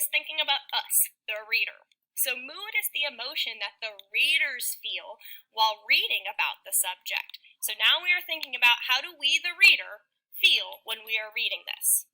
is thinking about us, the reader. So mood is the emotion that the readers feel while reading about the subject. So now we are thinking about how do we, the reader, feel when we are reading this.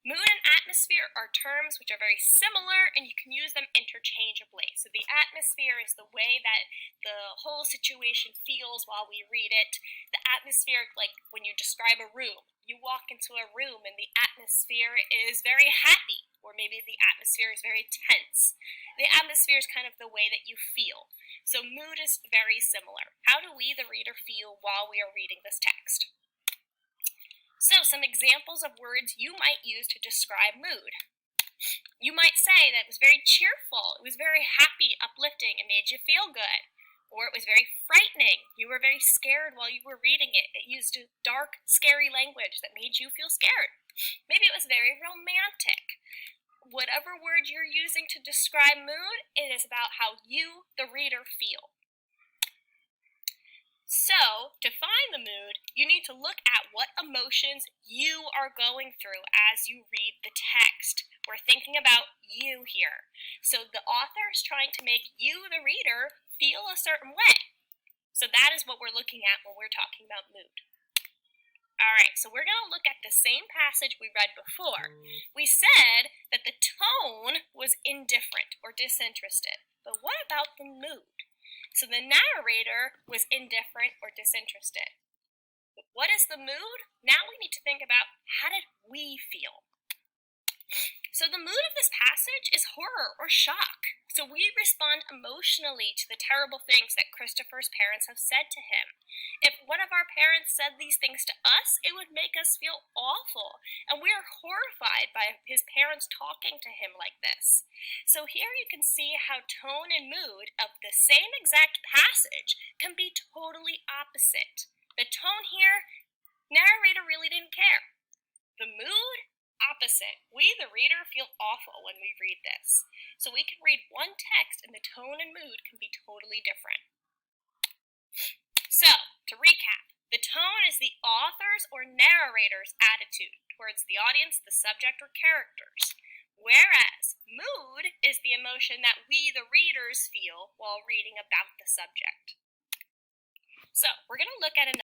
Mood and atmosphere are terms which are very similar and you can use them interchangeably. So the atmosphere is the way that the whole situation feels while we read it. The atmosphere, like when you describe a room, you walk into a room and the atmosphere is very happy, or maybe the atmosphere is very tense. The atmosphere is kind of the way that you feel. So mood is very similar. How do we, the reader, feel while we are reading this text? So, some examples of words you might use to describe mood. You might say that it was very cheerful, it was very happy, uplifting, it made you feel good. Or it was very frightening, you were very scared while you were reading it. It used dark, scary language that made you feel scared. Maybe it was very romantic. Whatever word you're using to describe mood, it is about how you, the reader, feel. So, to find the mood, you need to look at what emotions you are going through as you read the text. We're thinking about you here. So the author is trying to make you, the reader, feel a certain way. So that is what we're looking at when we're talking about mood. Alright, so we're going to look at the same passage we read before. We said that the tone was indifferent or disinterested. But what about the mood? So the narrator was indifferent or disinterested. But what is the mood? Now we need to think about how did we feel? So the mood of this passage is horror or shock. So we respond emotionally to the terrible things that Christopher's parents have said to him. If one of our parents said these things to us, it would make us feel awful. And we are horrified by his parents talking to him like this. So here you can see how tone and mood of the same exact passage can be totally opposite. The tone here, narrator really didn't care. The mood, opposite. We, the reader, feel awful when we read this. So we can read one text and the tone and mood can be totally different. So, to recap, the tone is the author's or narrator's attitude towards the audience, the subject, or characters. Whereas mood is the emotion that we, the readers, feel while reading about the subject. So, we're going to look at another